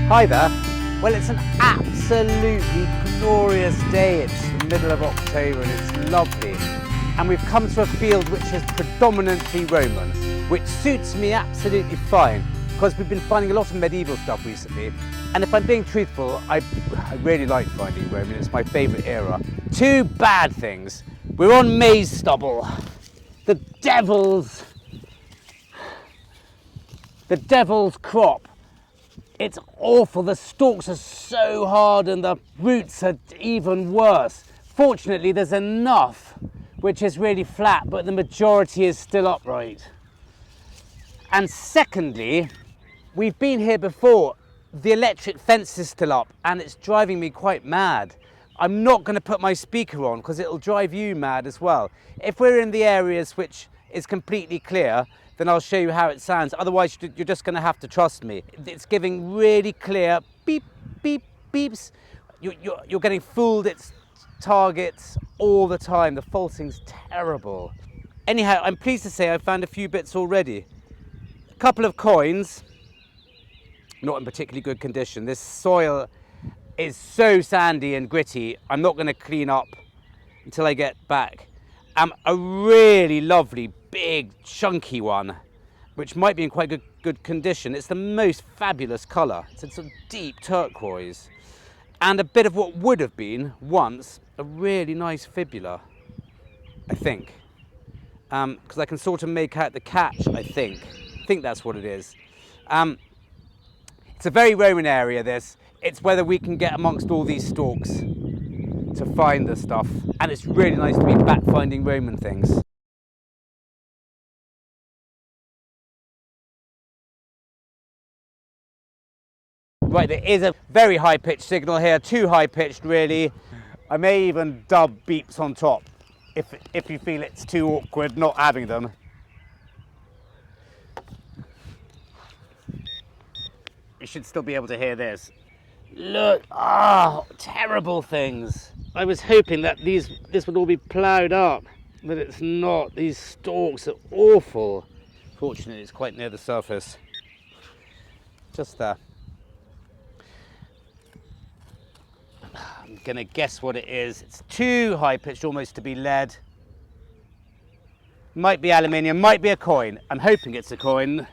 Hi there. Well, it's an absolutely glorious day. It's the middle of October and it's lovely. And we've come to a field which is predominantly Roman, which suits me absolutely fine because we've been finding a lot of medieval stuff recently. And if I'm being truthful, I really like finding Roman. It's my favourite era. Two bad things. We're on maize stubble. The devil's crop. It's awful. The stalks are so hard and the roots are even worse. Fortunately, there's enough which is really flat, but the majority is still upright. And secondly, we've been here before. The electric fence is still up and it's driving me quite mad. I'm not going to put my speaker on because it'll drive you mad as well. If we're in the areas which is completely clear, then I'll show you how it sounds. Otherwise, you're just going to have to trust me. It's giving really clear beep, beep, beeps. You're getting fooled. It's targets all the time. The falsing's terrible. Anyhow, I'm pleased to say I found a few bits already. A couple of coins, not in particularly good condition. This soil is so sandy and gritty. I'm not going to clean up until I get back. A really lovely, big, chunky one, which might be in quite good condition. It's the most fabulous colour. It's a sort of deep turquoise. And a bit of what would have been, once, a really nice fibula, I think. Because I can sort of make out the catch, I think. I think that's what it is. It's a very Roman area, this. It's whether we can get amongst all these stalks to find the stuff. And it's really nice to be back finding Roman things. Right, there is a very high-pitched signal here, too high-pitched really. I may even dub beeps on top if you feel it's too awkward not having them. You should still be able to hear this. Look, terrible things. I was hoping that this would all be ploughed up, but it's not. These stalks are awful. Fortunately, it's quite near the surface. Just there. I'm gonna guess what it is. It's too high-pitched almost to be lead. Might be aluminium, might be a coin. I'm hoping it's a coin.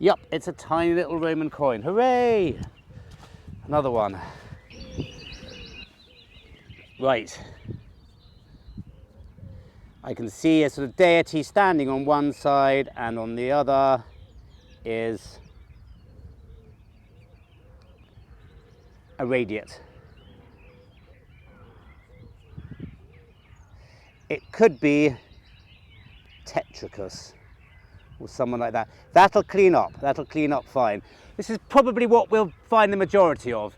Yup, it's a tiny little Roman coin. Hooray! Another one. Right. I can see a sort of deity standing on one side and on the other is a radiate. It could be Tetricus or someone like that. That'll clean up fine. This is probably what we'll find the majority of,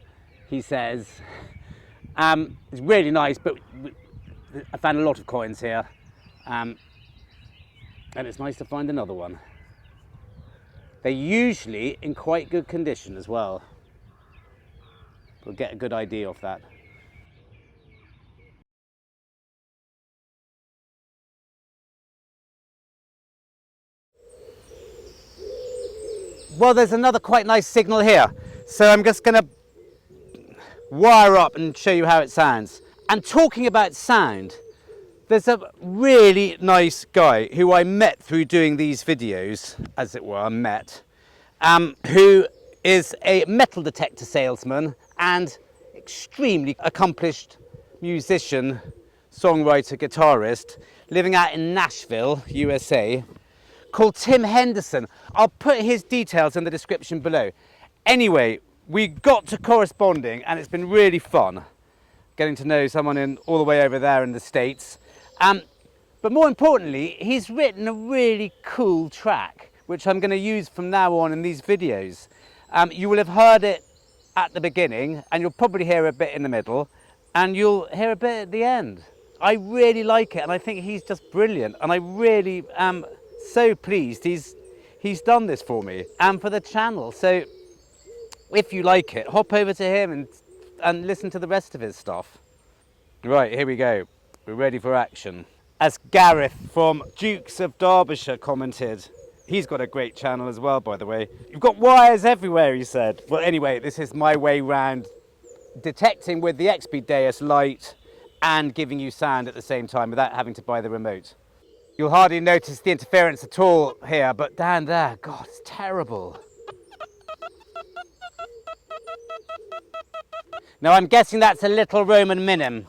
he says. It's really nice, but I found a lot of coins here. And it's nice to find another one. They're usually in quite good condition as well. We'll get a good idea of that. Well, there's another quite nice signal here. So I'm just going to wire up and show you how it sounds. And talking about sound, there's a really nice guy who I met through doing these videos, as it were, who is a metal detector salesman and extremely accomplished musician, songwriter, guitarist, living out in Nashville, USA, called Tim Henderson. I'll put his details in the description below. Anyway, we got to corresponding and it's been really fun getting to know someone all the way over there in the States. But more importantly, he's written a really cool track, which I'm going to use from now on in these videos. You will have heard it at the beginning, and you'll probably hear a bit in the middle, and you'll hear a bit at the end. I really like it, and I think he's just brilliant, and I really am so pleased he's done this for me and for the channel. So if you like it, hop over to him and listen to the rest of his stuff. Right, here we go. We're ready for action. As Gareth from Dukes of Derbyshire commented. He's got a great channel as well, by the way. You've got wires everywhere, he said. Well, anyway, this is my way round detecting with the XP Deus Lite and giving you sound at the same time without having to buy the remote. You'll hardly notice the interference at all here, but down there, God, it's terrible. Now, I'm guessing that's a little Roman Minim.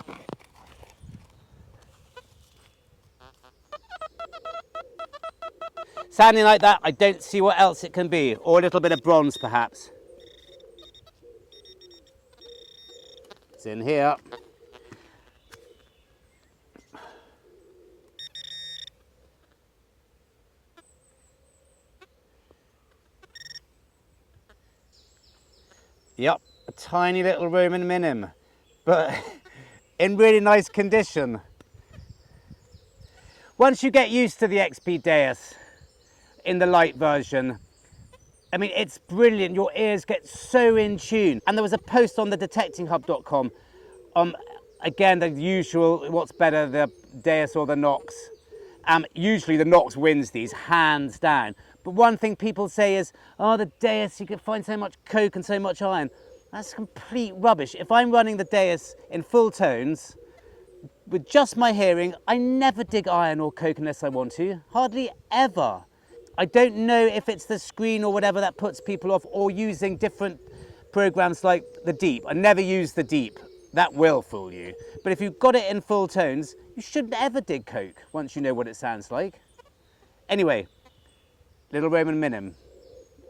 Sounding like that, I don't see what else it can be. Or a little bit of bronze, perhaps. It's in here. Yep, a tiny little Roman Minim, but in really nice condition. Once you get used to the XP Deus in the light version, I mean, it's brilliant. Your ears get so in tune. And there was a post on the detectinghub.com. Again, the usual, what's better, the Deus or the Nox? Usually the Nox wins these, hands down. But one thing people say is, oh, the Deus, you can find so much coke and so much iron. That's complete rubbish. If I'm running the Deus in full tones, with just my hearing, I never dig iron or coke unless I want to. Hardly ever. I don't know if it's the screen or whatever that puts people off, or using different programs like the Deep. I never use the Deep. That will fool you. But if you've got it in full tones, you shouldn't ever dig coke once you know what it sounds like. Anyway, little Roman Minim,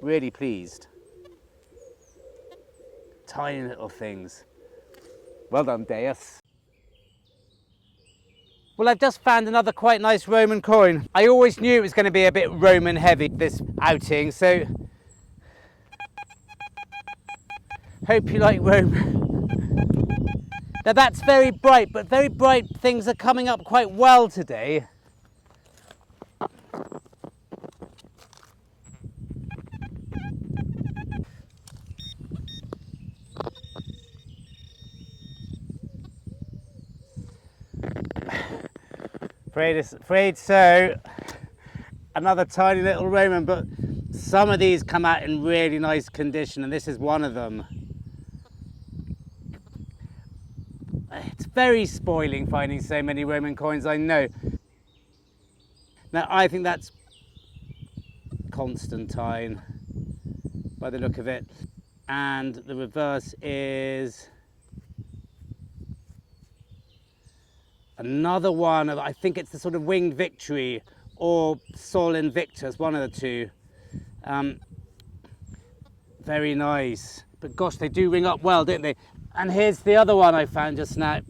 really pleased. Tiny little things. Well done, Deus. Well, I've just found another quite nice Roman coin. I always knew it was going to be a bit Roman heavy, this outing, so hope you like Roman. Now that's very bright, but very bright things are coming up quite well today. Afraid so. Another tiny little Roman, but some of these come out in really nice condition, and this is one of them. It's very spoiling finding so many Roman coins, I know. Now I think that's Constantine by the look of it, and the reverse is another one of, I think it's the sort of Winged Victory or Sol Invictus, one of the two. Very nice, but gosh, they do ring up well, don't they? And here's the other one I found just now.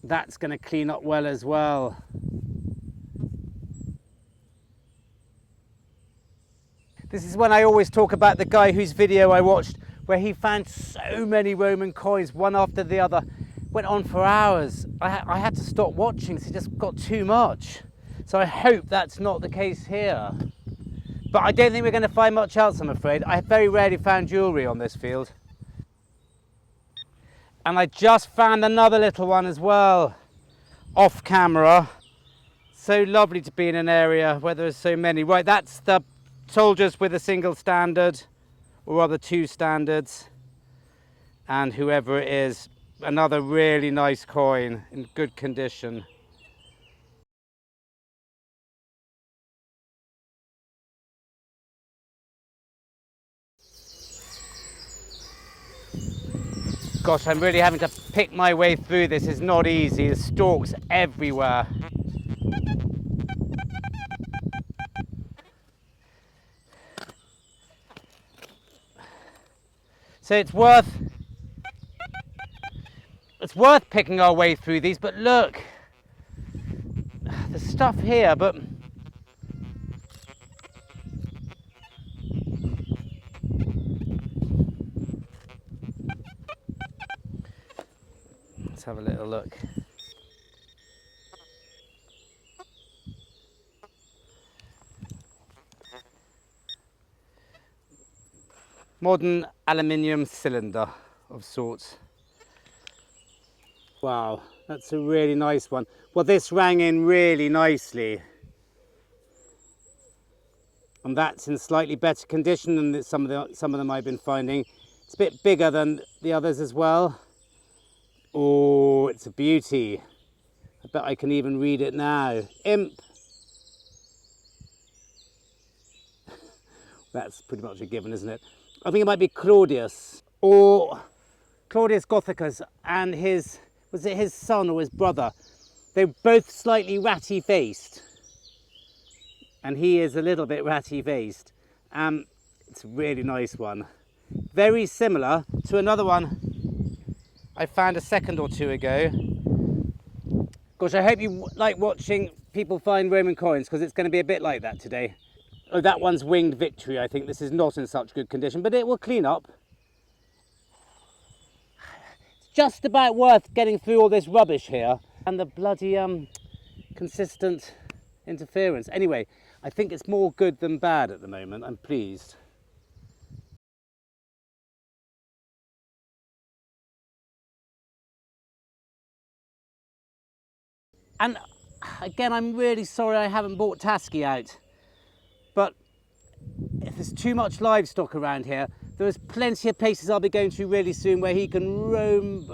That's going to clean up well as well. This is when I always talk about the guy whose video I watched where he found so many Roman coins, one after the other. Went on for hours. I had to stop watching because it just got too much. So I hope that's not the case here. But I don't think we're going to find much else, I'm afraid. I very rarely found jewellery on this field. And I just found another little one as well, off camera. So lovely to be in an area where there's so many. Right, that's the soldiers with a single standard, or rather two standards. And whoever it is, another really nice coin in good condition. Gosh, I'm really having to pick my way through this. It's not easy. There's stalks everywhere. So it's worth picking our way through these, but look, there's stuff here, but let's have a little look. modern aluminium cylinder of sorts. Wow, that's a really nice one. Well, this rang in really nicely. And that's in slightly better condition than some of them I've been finding. It's a bit bigger than the others as well. Oh, it's a beauty. I bet I can even read it now. Imp. That's pretty much a given, isn't it? I think it might be Claudius or Claudius Gothicus and was it his son or his brother? They're both slightly ratty faced. And he is a little bit ratty faced. It's a really nice one. Very similar to another one I found a second or two ago. Gosh, I hope you like watching people find Roman coins, because it's going to be a bit like that today. Oh, that one's Winged Victory, I think. This is not in such good condition, but it will clean up. It's just about worth getting through all this rubbish here and the bloody consistent interference. Anyway, I think it's more good than bad at the moment. I'm pleased. And again, I'm really sorry I haven't brought Taski out. But if there's too much livestock around here, there's plenty of places I'll be going to really soon where he can roam,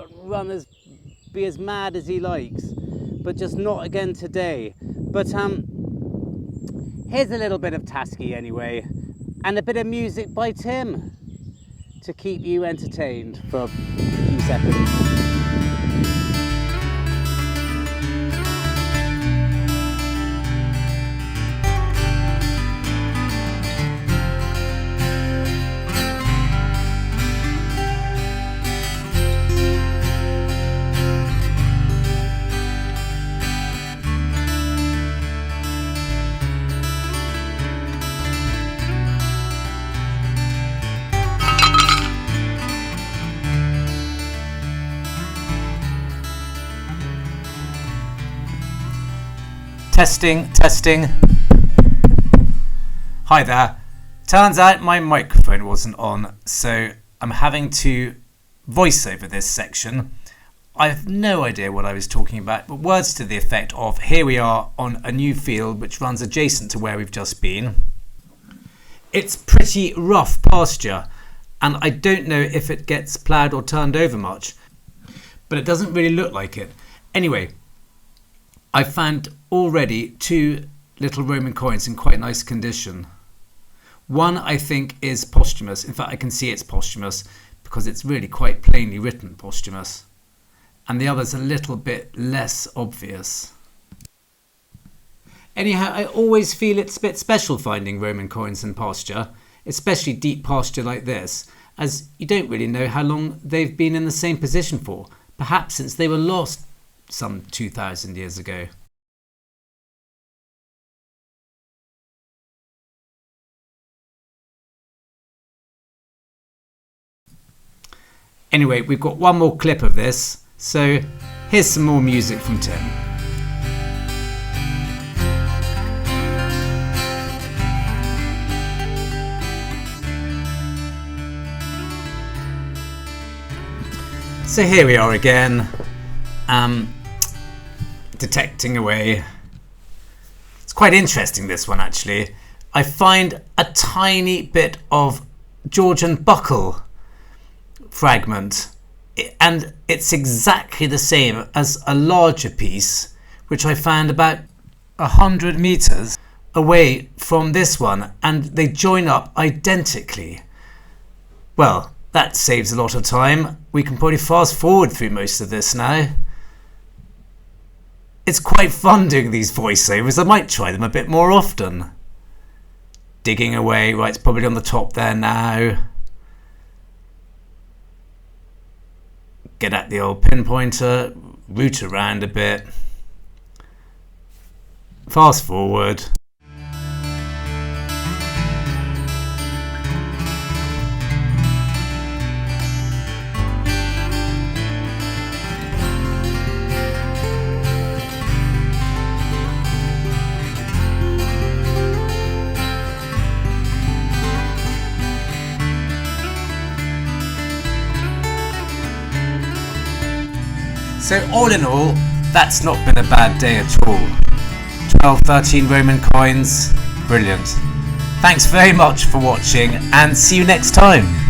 be as mad as he likes. But just not again today. But here's a little bit of Taski anyway, and a bit of music by Tim to keep you entertained for a few seconds. Testing. Hi there. Turns out my microphone wasn't on, so I'm having to voice over this section. I have no idea what I was talking about, but words to the effect of, here we are on a new field which runs adjacent to where we've just been. It's pretty rough pasture, and I don't know if it gets ploughed or turned over much, but it doesn't really look like it. Anyway, I found already 2 little Roman coins in quite nice condition. One I think is posthumous. In fact, I can see it's posthumous because it's really quite plainly written posthumous. And the other's a little bit less obvious. Anyhow, I always feel it's a bit special finding Roman coins in pasture, especially deep pasture like this, as you don't really know how long they've been in the same position for, perhaps since they were lost some 2,000 years ago. Anyway, we've got one more clip of this, so here's some more music from Tim. So here we are again, detecting away. It's quite interesting, this one actually. I find a tiny bit of Georgian buckle fragment, and it's exactly the same as a larger piece which I found about 100 meters away from this one, and they join up identically. Well, that saves a lot of time. We can probably fast forward through most of this now. It's quite fun doing these voiceovers. I might try them a bit more often. Digging away, right, it's probably on the top there now. Get at the old pinpointer, root around a bit. Fast forward. So all in all, that's not been a bad day at all. 12, 13 Roman coins, brilliant. Thanks very much for watching and see you next time.